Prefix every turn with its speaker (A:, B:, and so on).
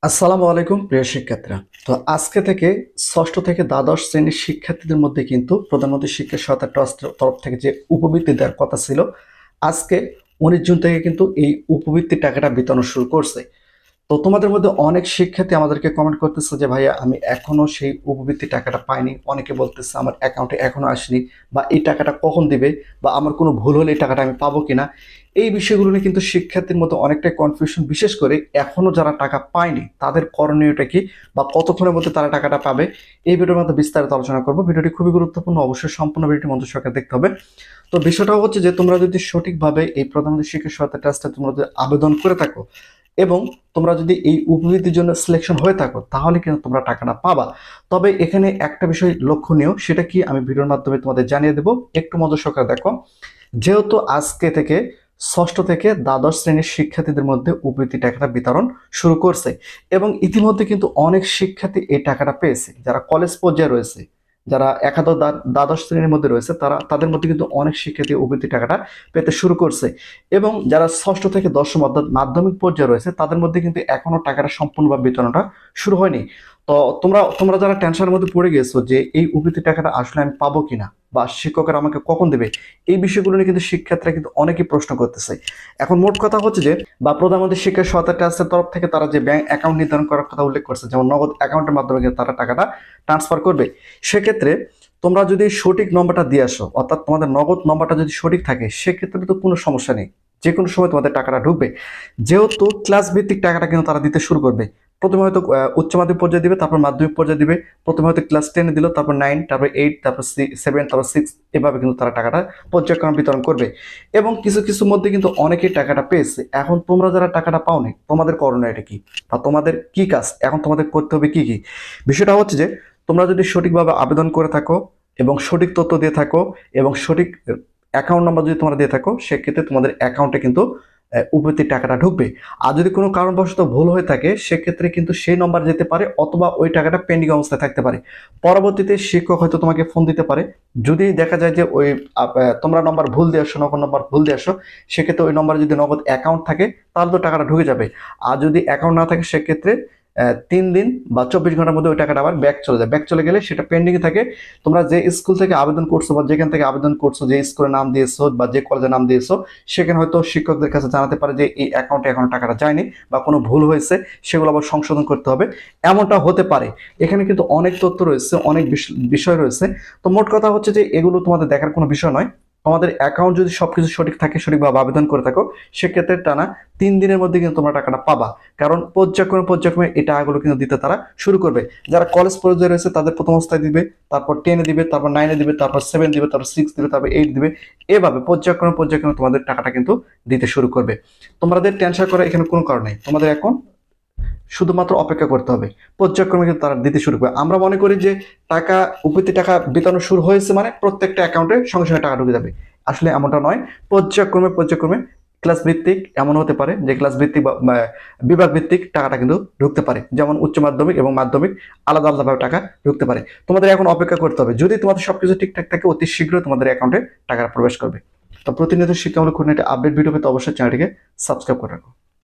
A: আসসালামু আলাইকুম প্রিয় শিক্ষার্থীরা। তো আজকে থেকে ষষ্ঠ থেকে দ্বাদশ শ্রেণীর শিক্ষার্থীদের মধ্যে কিন্তু প্রধানমন্ত্রী শিক্ষা সহায়তা ট্রাস্টের তরফ থেকে যে উপবৃত্তি দেওয়ার কথা ছিল, আজকে 19 জুন থেকে কিন্তু এই উপবৃত্তির টাকাটা বিতরণ শুরু করছে। তো তোমাদের মধ্যে অনেক শিক্ষার্থী আমাদেরকে কমেন্ট করতেছে যে ভাইয়া আমি এখনো সেই উপবৃত্তি টাকাটা পাইনি। অনেকে বলতেছে আমার অ্যাকাউন্টে এখনো আসেনি, বা এই টাকাটা কখন দিবে, বা আমার কোনো ভুল হলে এই টাকাটা আমি পাবো কিনা। এই বিষয়গুলো নিয়ে কিন্তু শিক্ষার্থীর মধ্যে অনেকটাই কনফিউশন, বিশেষ করে এখনো যারা টাকা পায়নি তাদের করণীয়টা কি, বা কতক্ষণের মধ্যে তারা টাকাটা পাবে। এই ভিডিওর মধ্যে বিস্তারিত আলোচনা করবো। ভিডিওটি খুবই গুরুত্বপূর্ণ, অবশ্যই সম্পূর্ণ ভিডিওটি মনোযোগ সহকারে দেখতে হবে। তো বিষয়টা হচ্ছে যে তোমরা যদি সঠিকভাবে এই প্রধানমন্ত্রী শিক্ষা সহায়তা ট্রাস্টে তোমরা যদি আবেদন করে থাকো এবং তোমরা যদি এই উপবৃত্তির জন্য সিলেকশন হয়ে থাকো, তাহলে কিন্তু তোমরা টাকাটা পাবা। তবে এখানে একটা বিষয় লক্ষণীয়, সেটা কি আমি ভিডিওর মাধ্যমে তোমাদের জানিয়ে দেবো, একটু মনোযোগ সহকারে দেখো। যেহেতু আজকে থেকে ষষ্ঠ থেকে দ্বাদশ শ্রেণীর শিক্ষার্থীদের মধ্যে উপবৃত্তি টাকাটা বিতরণ শুরু করছে, এবং ইতিমধ্যে কিন্তু অনেক শিক্ষার্থী এই টাকাটা পেয়েছে। যারা কলেজ পর্যায়ে রয়েছে, যারা একাদশ দ্বাদশ শ্রেণীর মধ্যে রয়েছে, তাদের মধ্যে কিন্তু অনেক শিক্ষার্থী উপবৃত্তি টাকাটা পেতে শুরু করছে। এবং যারা ষষ্ঠ থেকে দশম অর্থাৎ মাধ্যমিক পর্যায়ে রয়েছে, তাদের মধ্যে কিন্তু এখনো টাকাটা সম্পূর্ণভাবে বিতরণটা শুরু হয়নি। তো তোমরা তোমরা যারা টেনশনের মধ্যে পড়ে গেছো যে এই উপবৃত্তি টাকাটা আসলে আমি পাবো কিনা, বা শিক্ষকেরা আমাকে কখন দেবে, এই বিষয়গুলো নিয়ে কিন্তু শিক্ষার্থীরা কিন্তু অনেকেই প্রশ্ন করতেছে। এখন মোট কথা হচ্ছে যে, বা প্রধানমন্ত্রী শিক্ষা সহায়তা ট্রাস্টের তরফ থেকে তারা যে ব্যাংক অ্যাকাউন্ট নির্ধারণ করার কথা উল্লেখ করছে, যেমন নগদ অ্যাকাউন্টের মাধ্যমে কিন্তু তারা টাকাটা ট্রান্সফার করবে। সেক্ষেত্রে তোমরা যদি সঠিক নম্বরটা দিয়ে আসো, অর্থাৎ তোমাদের নগদ নম্বরটা যদি সঠিক থাকে, সেক্ষেত্রে তো কোনো সমস্যা নেই, যে কোনো সময় তোমাদের টাকাটা ঢুকবে। যেহেতু ক্লাস ভিত্তিক টাকাটা কিন্তু তারা দিতে শুরু করবে। প্রথমে হয়তো উচ্চ মাধ্যমিক পর্যায়ে দিবে, তারপর মাধ্যমিক পর্যায়ে দিবে। প্রথমে হয়তো ক্লাস 10 দিল, তারপর 9, তারপর 8, তারপর 7, তারপর 6, এভাবে কিন্তু তারা টাকাটা পর্যায়ক্রমে বিতরণ করবে। এবং কিছু কিছু মধ্যে কিন্তু অনেকেই টাকাটা পেয়েছে। এখন তোমরা যারা টাকাটা পাওনি, তোমাদের করণীয় এটা কি, বা তোমাদের কি কাজ, এখন তোমাদের করতে হবে কি কি। বিষয়টা হচ্ছে যে, তোমরা যদি সঠিকভাবে আবেদন করে থাকো এবং সঠিক তথ্য দিয়ে থাকো এবং সঠিক অ্যাকাউন্ট নাম্বার যদি তোমরা দিয়ে থাকো, সেক্ষেত্রে তোমাদের অ্যাকাউন্টে কিন্তু উপবৃত্তির টাকাটা ঢুকবে। আর যদি কোনো কারণবশত ভুল হয়ে থাকে, সেক্ষেত্রে কিন্তু সেই নম্বর যেতে পারে, অথবা ওই টাকাটা পেন্ডিং অবস্থায় থাকতে পারে। পরবর্তীতে শিক্ষক হয়তো তোমাকে ফোন দিতে পারে। যদি দেখা যায় যে ওই তোমরা নম্বর ভুল দিয়ে আসো, নগদ নম্বর ভুল দিয়ে আসো, সেক্ষেত্রে ওই নম্বরে যদি নগদ অ্যাকাউন্ট থাকে, তাহলে তো টাকাটা ঢুকে যাবে। আর যদি অ্যাকাউন্ট না থাকে, সেক্ষেত্রে 3 দিন বা 24 ঘন্টার মধ্যে ওই টাকাটা আবার ব্যাক চলে যায়। ব্যাক চলে গেলে সেটা পেন্ডিং এ থাকে। তোমরা যে স্কুল থেকে আবেদন করছো, বা যেখান থেকে আবেদন করছো, যে স্কুলের নাম দিয়েছো বা যে কলেজের নাম দিয়েছো, সেখানে হয়তো শিক্ষকদের কাছে জানাতে পারে যে এই অ্যাকাউন্টে এখনো টাকাটা যায়নি, বা কোনো ভুল হয়েছে, সেগুলো আবার সংশোধন করতে হবে। এমনটা হতে পারে। এখানে কিন্তু অনেক তথ্য রয়েছে, অনেক বিষয় রয়েছে। তো মোট কথা হচ্ছে যে, এগুলো তোমাদের দেখার কোনো বিষয় নয়। তোমাদের অ্যাকাউন্ট যদি সবকিছু সঠিক থাকে, সঠিকভাবে আবেদন করে থাকো, সেক্ষেত্রে টানা 3 দিনের মধ্যে কিন্তু তোমরা টাকাটা পাবা। কারণ পর্যায়ক্রমে পর্যায়ক্রমে এই টাকাগুলো কিন্তু দিতে তারা শুরু করবে। যারা কলেজ পর্যায়ে রয়েছে, তাদের প্রথম অবস্থায় দিবে, তারপর 10-এ দিবে, তারপর 9-এ দিবে, তারপর 7 দিবে, তারপর 6 দিবে, তারপর 8 দিবে। এভাবে পর্যায়ক্রমে পর্যায়ক্রমে তোমাদের টাকাটা কিন্তু দিতে শুরু করবে। তোমাদের টেনশন করার এখানে কোনো কারণ নেই। তোমাদের এখন শুধুমাত্র অপেক্ষা করতে হবে। পর্যায়ক্রমে কিন্তু তারা দিতে শুরু করবে। আমরা মনে করি যে টাকা, উপবৃত্তি টাকা বিতরণ শুরু হয়েছে মানে প্রত্যেকটা অ্যাকাউন্টে সঙ্গে সঙ্গে টাকা ঢুকে যাবে। আসলে এমনটা নয়। পর্যায়ক্রমে পর্যায়ক্রমে ক্লাস ভিত্তিক এমন হতে পারে যে ক্লাস ভিত্তিক বা বিভাগ ভিত্তিক টাকাটা কিন্তু ঢুকতে পারে। যেমন উচ্চ মাধ্যমিক এবং মাধ্যমিক আলাদা আলাদাভাবে টাকা ঢুকতে পারে। তোমাদের এখন অপেক্ষা করতে হবে। যদি তোমাদের সবকিছু ঠিকঠাক থাকে, অতি শীঘ্রই তোমাদের অ্যাকাউন্টে টাকা প্রবেশ করবে। তো প্রতিনিয়ত শিক্ষামূলক খুঁটিনাটি আপডেট ভিডিও পেতে অবশ্যই চ্যানেলটিকে সাবস্ক্রাইব করে রাখো।